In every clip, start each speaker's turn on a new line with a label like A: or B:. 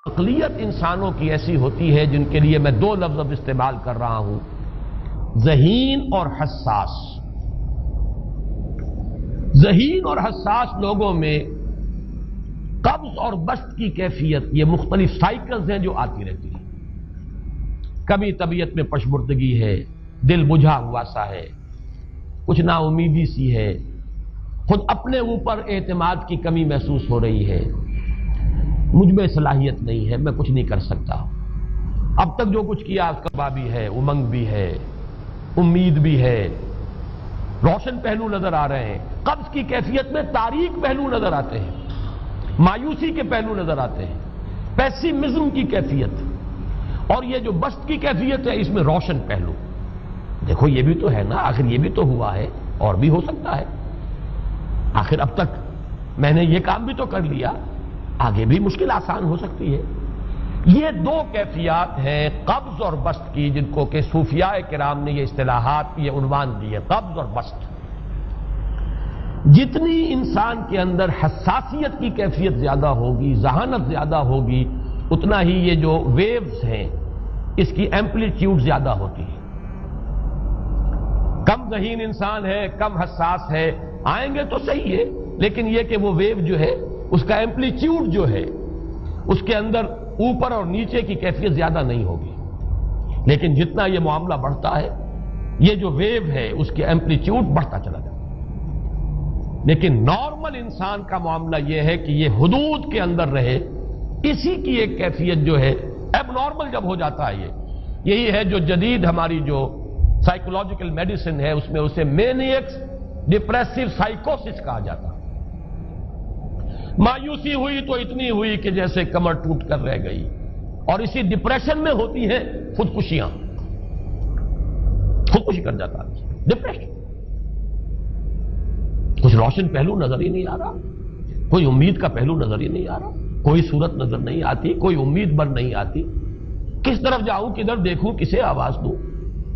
A: اقلیت انسانوں کی ایسی ہوتی ہے جن کے لیے میں دو لفظ اب استعمال کر رہا ہوں، ذہین اور حساس۔ ذہین اور حساس لوگوں میں قبض اور بسط کی کیفیت، یہ مختلف سائیکلز ہیں جو آتی رہتی ہیں۔ کبھی طبیعت میں پشمردگی ہے، دل بجھا ہوا سا ہے، کچھ نا امیدی سی ہے، خود اپنے اوپر اعتماد کی کمی محسوس ہو رہی ہے، مجھ میں صلاحیت نہیں ہے، میں کچھ نہیں کر سکتا، اب تک جو کچھ کیا اس کا بھی ہے، امنگ بھی ہے، امید بھی ہے، روشن پہلو نظر آ رہے ہیں۔ قبض کی کیفیت میں تاریک پہلو نظر آتے ہیں، مایوسی کے پہلو نظر آتے ہیں، پیسیمزم کی کیفیت، اور یہ جو بسط کی کیفیت ہے اس میں روشن پہلو۔ دیکھو یہ بھی تو ہے نا، آخر یہ بھی تو ہوا ہے اور بھی ہو سکتا ہے، آخر اب تک میں نے یہ کام بھی تو کر لیا، آگے بھی مشکل آسان ہو سکتی ہے۔ یہ دو کیفیات ہیں قبض اور بسط کی، جن کو کہ صوفیاء کرام نے یہ اصطلاحات، یہ عنوان دیے، قبض اور بسط۔ جتنی انسان کے اندر حساسیت کی کیفیت زیادہ ہوگی، ذہانت زیادہ ہوگی، اتنا ہی یہ جو ویوز ہیں اس کی ایمپلیٹیوڈ زیادہ ہوتی ہے۔ کم ذہین انسان ہے، کم حساس ہے، آئیں گے تو صحیح ہے، لیکن یہ کہ وہ ویو جو ہے اس کا ایمپلیٹیوڈ جو ہے اس کے اندر اوپر اور نیچے کی کیفیت زیادہ نہیں ہوگی۔ لیکن جتنا یہ معاملہ بڑھتا ہے یہ جو ویو ہے اس کی ایمپلیٹیوڈ بڑھتا چلا جاتا ہے۔ لیکن نارمل انسان کا معاملہ یہ ہے کہ یہ حدود کے اندر رہے، اسی کی ایک کیفیت جو ہے اب نارمل جب ہو جاتا ہے، یہی ہے جو جدید ہماری جو سائیکولوجیکل میڈیسن ہے اس میں اسے مینیکس ڈپریسو سائیکوسس کہا جاتا ہے۔ مایوسی ہوئی تو اتنی ہوئی کہ جیسے کمر ٹوٹ کر رہ گئی، اور اسی ڈپریشن میں ہوتی ہیں خودکشیاں، خودکشی کر جاتا ہے ڈپریشن۔ کچھ روشن پہلو نظر ہی نہیں آ رہا، کوئی امید کا پہلو نظر ہی نہیں آ رہا، کوئی صورت نظر نہیں آتی، کوئی امید بر نہیں آتی، کس طرف جاؤں، کدھر دیکھوں، کسے آواز دوں،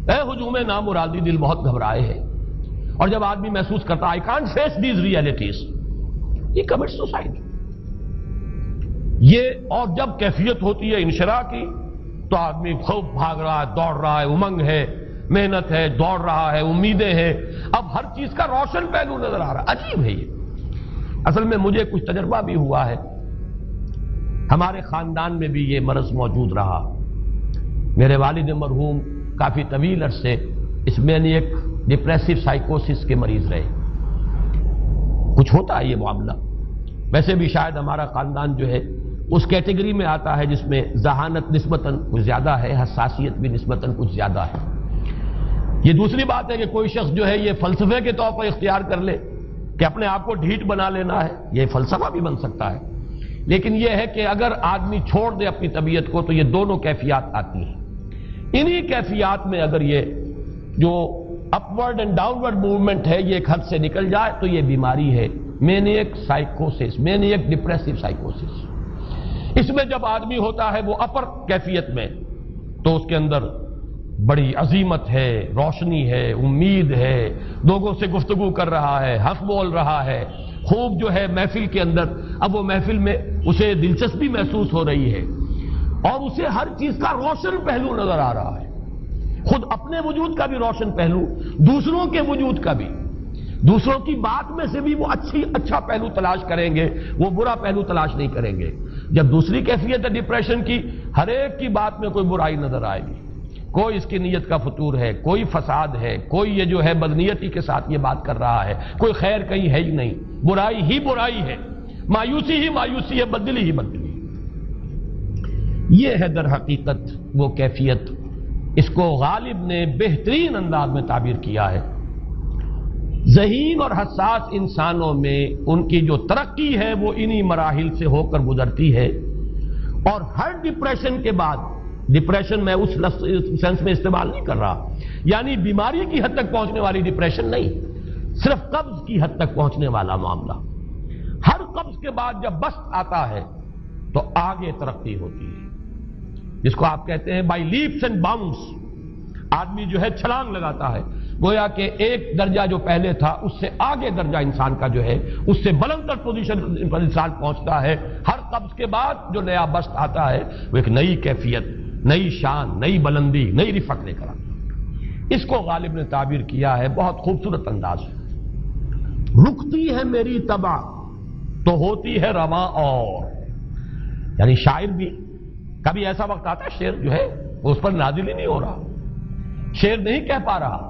A: اے ہجوم نامرادی دل بہت گھبرائے ہے۔ اور جب آدمی محسوس کرتا I can't face these realities، یہ commits suicide۔ یہ اور جب کیفیت ہوتی ہے انشراح کی تو آدمی خوب بھاگ رہا ہے، دوڑ رہا ہے، امنگ ہے، محنت ہے، دوڑ رہا ہے، امیدیں ہیں، اب ہر چیز کا روشن پہلو نظر آ رہا ہے۔ عجیب ہے یہ، اصل میں مجھے کچھ تجربہ بھی ہوا ہے، ہمارے خاندان میں بھی یہ مرض موجود رہا۔ میرے والد مرحوم کافی طویل عرصے اس مینیک ڈپریسو سائیکوسس کے مریض رہے۔ کچھ ہوتا ہے یہ معاملہ، ویسے بھی شاید ہمارا خاندان جو ہے اس کیٹیگری میں آتا ہے جس میں ذہانت نسبتاً کچھ زیادہ ہے، حساسیت بھی نسبتاً کچھ زیادہ ہے۔ یہ دوسری بات ہے کہ کوئی شخص جو ہے یہ فلسفے کے طور پر اختیار کر لے کہ اپنے آپ کو ڈھیٹ بنا لینا ہے، یہ فلسفہ بھی بن سکتا ہے، لیکن یہ ہے کہ اگر آدمی چھوڑ دے اپنی طبیعت کو تو یہ دونوں کیفیات آتی ہیں۔ انہی کیفیات میں اگر یہ جو اپورڈ اینڈ ڈاؤنورڈ موومنٹ ہے یہ ایک حد سے نکل جائے تو یہ بیماری ہے مینیک سائیکوسس، مینیک ڈپریسو سائیکوسس۔ اس میں جب آدمی ہوتا ہے وہ اپر کیفیت میں تو اس کے اندر بڑی عظیمت ہے، روشنی ہے، امید ہے، لوگوں سے گفتگو کر رہا ہے، حق بول رہا ہے، خوب جو ہے محفل کے اندر، اب وہ محفل میں اسے دلچسپی محسوس ہو رہی ہے اور اسے ہر چیز کا روشن پہلو نظر آ رہا ہے، خود اپنے وجود کا بھی روشن پہلو، دوسروں کے وجود کا بھی، دوسروں کی بات میں سے بھی وہ اچھا پہلو تلاش کریں گے، وہ برا پہلو تلاش نہیں کریں گے۔ جب دوسری کیفیت ہے ڈپریشن کی، ہر ایک کی بات میں کوئی برائی نظر آئے گی، کوئی اس کی نیت کا فطور ہے، کوئی فساد ہے، کوئی یہ جو ہے بدنیتی کے ساتھ یہ بات کر رہا ہے، کوئی خیر کہیں ہے ہی نہیں، برائی ہی برائی ہے، مایوسی ہی مایوسی ہے، بدلی ہی بدلی۔ یہ ہے در حقیقت وہ کیفیت، اس کو غالب نے بہترین انداز میں تعبیر کیا ہے۔ ذہین اور حساس انسانوں میں ان کی جو ترقی ہے وہ انہی مراحل سے ہو کر گزرتی ہے، اور ہر ڈپریشن کے بعد، ڈپریشن میں اس سینس میں استعمال نہیں کر رہا یعنی بیماری کی حد تک پہنچنے والی ڈپریشن نہیں، صرف قبض کی حد تک پہنچنے والا معاملہ۔ ہر قبض کے بعد جب بسط آتا ہے تو آگے ترقی ہوتی ہے، جس کو آپ کہتے ہیں بائی لیپس اینڈ باؤنڈس، آدمی جو ہے چھلانگ لگاتا ہے، گویا کہ ایک درجہ جو پہلے تھا اس سے آگے درجہ انسان کا جو ہے اس سے بلند تر پوزیشن پر انسان پہنچتا ہے. ہر قبض کے بعد جو نیا بست آتا ہے وہ ایک نئی کیفیت، نئی شان، نئی بلندی، نئی رفعت لے کر آتا ہے. اس کو غالب نے تعبیر کیا ہے بہت خوبصورت انداز ہے. رکتی ہے میری طبع تو ہوتی ہے رواں اور، یعنی شاعر بھی کبھی ایسا وقت آتا ہے شعر جو ہے وہ اس پر نازل ہی نہیں ہو رہا، شعر نہیں کہہ پا رہا،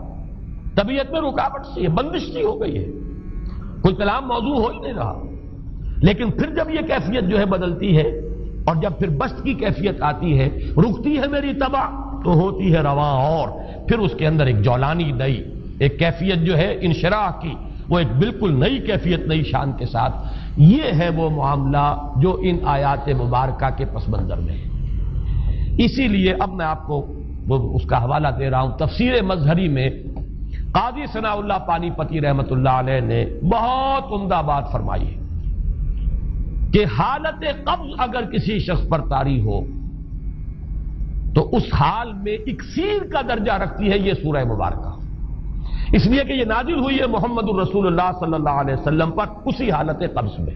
A: طبیعت میں رکاوٹ سی ہے، بندش سی ہو گئی ہے، کوئی کلام موضوع ہو ہی نہیں رہا. لیکن پھر جب یہ کیفیت جو ہے بدلتی ہے اور جب پھر بست کی کیفیت آتی ہے، رکتی ہے میری طبع تو ہوتی ہے رواں اور، پھر اس کے اندر ایک جولانی نئی ایک کیفیت جو ہے انشراح کی، وہ ایک بالکل نئی کیفیت نئی شان کے ساتھ. یہ ہے وہ معاملہ جو ان آیات مبارکہ کے پس منظر میں ہے. اسی لیے اب میں آپ کو اس کا حوالہ دے رہا ہوں. تفسیر مظہری میں قاضی ثناء اللہ پانی پتی رحمت اللہ علیہ نے بہت عمدہ بات فرمائی ہے کہ حالت قبض اگر کسی شخص پر طاری ہو تو اس حال میں اکسیر کا درجہ رکھتی ہے یہ سورہ مبارکہ، اس لیے کہ یہ نازل ہوئی ہے محمد الرسول اللہ صلی اللہ علیہ وسلم پر اسی حالت قبض میں.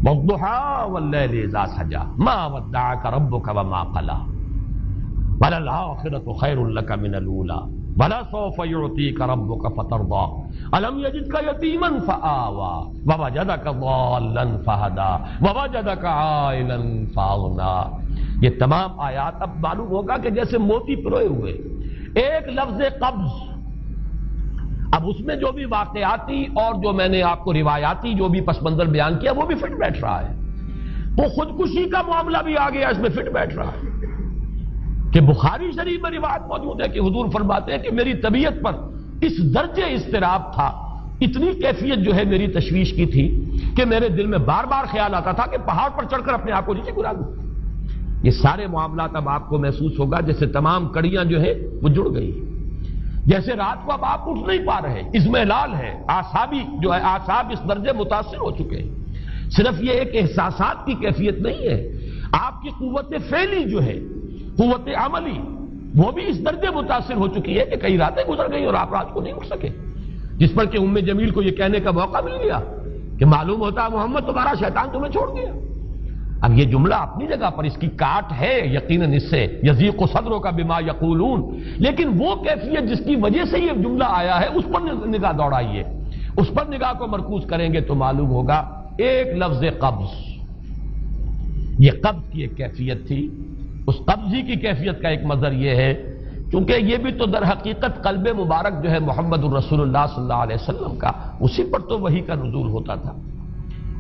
A: وَالضُّحَىٰ وَاللَّيْلِ إِذَا سَجَىٰ مَا وَدَّعَكَ رَبُّكَ وَمَا قَلَىٰ وَلَلْآخِرَةُ خَيْرٌ لَكَ مِنَ الْأُولَىٰ وَلَسَوْفَ يُعْطِيكَ رَبُّكَ فَتَرْضَىٰ أَلَمْ يَجِدْكَ يَتِيمًا فَآوَىٰ وَوَجَدَكَ ضَالًّا فَهَدَىٰ وَوَجَدَكَ عَائِلًا فَأَغْنَىٰ. یہ تمام آیات اب معلوم ہوگا کہ جیسے موتی پروئے ہوئے. ایک لفظ قبض، اب اس میں جو بھی واقعاتی اور جو میں نے آپ کو روایاتی جو بھی پس منظر بیان کیا وہ بھی فٹ بیٹھ رہا ہے. وہ خودکشی کا معاملہ بھی آ گیا، اس میں فٹ بیٹھ رہا ہے کہ بخاری شریف میں روایت موجود ہے کہ حضور فرماتے ہیں کہ میری طبیعت پر اس درجے اضطراب تھا، اتنی کیفیت جو ہے میری تشویش کی تھی کہ میرے دل میں بار بار خیال آتا تھا کہ پہاڑ پر چڑھ کر اپنے آپ کو نیچے گرا دوں. یہ سارے معاملات اب آپ کو محسوس ہوگا جیسے تمام کڑیاں جو ہے وہ جڑ گئی، جیسے رات کو اب آپ اٹھ نہیں پا رہے، اضمحلال ہے، اعصابی جو ہے اعصاب اس درجے متاثر ہو چکے ہیں. صرف یہ ایک احساسات کی کیفیت نہیں ہے، آپ کی قوت فعلی جو ہے، قوت عملی، وہ بھی اس درجے متاثر ہو چکی ہے کہ کئی راتیں گزر گئی اور آپ رات کو نہیں اٹھ سکے، جس پر کہ ام جمیل کو یہ کہنے کا موقع مل گیا کہ معلوم ہوتا محمد تمہارا شیطان تمہیں چھوڑ گیا. اب یہ جملہ اپنی جگہ پر اس کی کاٹ ہے یقیناً، اس سے یضیق صدرک بما یقولون، لیکن وہ کیفیت جس کی وجہ سے یہ جملہ آیا ہے اس پر نگاہ دوڑائیے، اس پر نگاہ کو مرکوز کریں گے تو معلوم ہوگا ایک لفظ قبض، یہ قبض کی ایک کیفیت تھی. اس قبضی کی کیفیت کا ایک مظہر یہ ہے کیونکہ یہ بھی تو در حقیقت قلب مبارک جو ہے محمد الرسول اللہ صلی اللہ علیہ وسلم کا، اسی پر تو وحی کا نزول ہوتا تھا.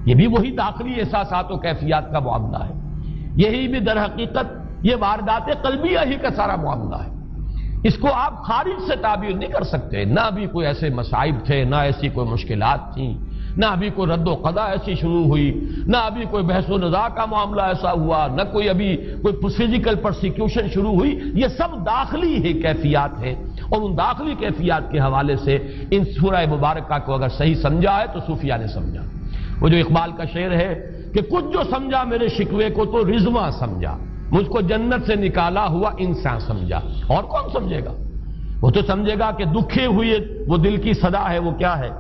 A: یہ بھی وہی داخلی احساسات و کیفیات کا معاملہ ہے، یہی بھی در حقیقت یہ واردات قلبیہ ہی کا سارا معاملہ ہے. اس کو آپ خارج سے تعبیر نہیں کر سکتے، نہ ابھی کوئی ایسے مصائب تھے، نہ ایسی کوئی مشکلات تھیں، نہ ابھی کوئی رد و قضا ایسی شروع ہوئی، نہ ابھی کوئی بحث و نزاع کا معاملہ ایسا ہوا، نہ کوئی ابھی کوئی فزیکل پرسیکیوشن شروع ہوئی. یہ سب داخلی ہی کیفیات ہیں، اور ان داخلی کیفیات کے حوالے سے ان سورہ مبارکہ کو اگر صحیح سمجھا ہے تو صوفیاء نے سمجھا. وہ جو اقبال کا شعر ہے کہ کچھ جو سمجھا میرے شکوے کو تو رضواں سمجھا، مجھ کو جنت سے نکالا ہوا انسان سمجھا. اور کون سمجھے گا؟ وہ تو سمجھے گا کہ دکھے ہوئے وہ دل کی صدا ہے، وہ کیا ہے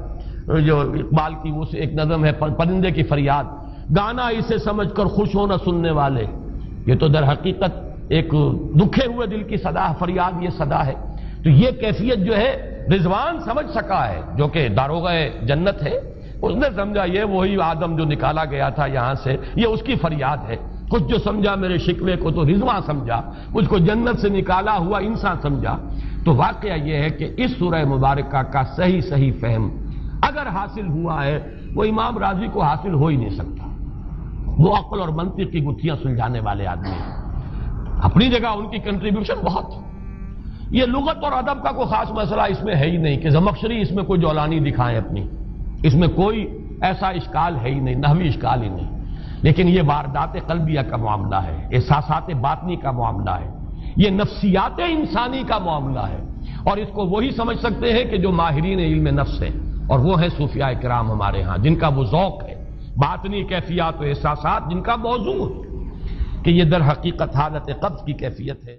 A: جو اقبال کی وہ ایک نظم ہے پرندے کی فریاد، گانا اسے سمجھ کر خوش ہونا سننے والے. یہ تو در حقیقت ایک دکھے ہوئے دل کی صدا، فریاد یہ صدا ہے. تو یہ کیفیت جو ہے رضوان سمجھ سکا ہے جو کہ داروغہ جنت ہے، اس نے سمجھا یہ وہی آدم جو نکالا گیا تھا یہاں سے، یہ اس کی فریاد ہے. کچھ جو سمجھا میرے شکوے کو تو رضواں سمجھا، مجھ کو جنت سے نکالا ہوا انسان سمجھا. تو واقعہ یہ ہے کہ اس سورہ مبارکہ کا صحیح فہم اگر حاصل ہوا ہے، وہ امام راضی کو حاصل ہو ہی نہیں سکتا. وہ عقل اور منطق کی گتھیاں سلجھانے والے آدمی ہیں، اپنی جگہ ان کی کنٹریبیوشن بہت. یہ لغت اور ادب کا کوئی خاص مسئلہ اس میں ہے ہی نہیں کہ زمخشری اس میں کوئی جولانی دکھائیں اپنی، اس میں کوئی ایسا اشکال ہے ہی نہیں، نحوی اشکال ہی نہیں. لیکن یہ واردات قلبیہ کا معاملہ ہے، احساسات باطنی کا معاملہ ہے، یہ نفسیات انسانی کا معاملہ ہے. اور اس کو وہی سمجھ سکتے ہیں کہ جو ماہرین علم نفس ہیں، اور وہ ہیں صوفیاء کرام ہمارے ہاں، جن کا وہ ذوق ہے باطنی کیفیات و احساسات، جن کا موضوع ہے کہ یہ در حقیقت حالت قبض کی کیفیت ہے.